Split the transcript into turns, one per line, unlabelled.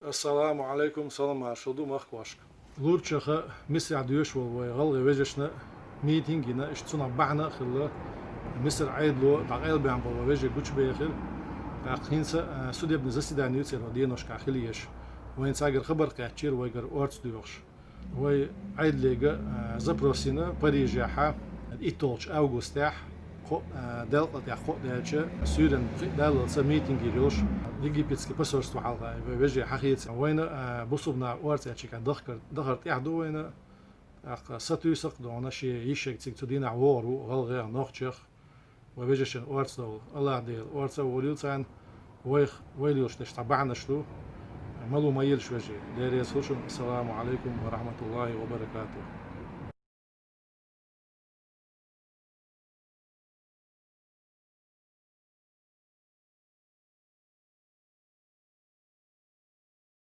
السلام عليكم سلام مرشدو مخواشك لورتشخه مصر عديوش وغلغ وجشنا ميتينجنا اشتسنا بعنا خلا مصر عيدلو تعقيل بيان بابا وجه جوش بيخير تعقينسا سودي ابن زسي دانيوتي رودينوش كاخليش وين ساجر خبر كاتشير ويجر اورتس ديوش وي عيد ليجا زبروسينا باريجيحا ايتولش اوغوستاح خو دلقت يا خو دالشا سودان دال ميتينج يروش ليجي بيتسكي باسورستو حلقه ويجي حقيقة وين بوصبنا اورتس اتشي كان دخرت يحدو وين ستوسق دونا شي يشك تدينا عورو غلغير نوختشخ وبيجيشن أورتسو الله ديل أورتسو وليلسان ويليوش تبعنا شلو ملو ما يلش وجه دير يسوشن السلام عليكم ورحمة الله وبركاته.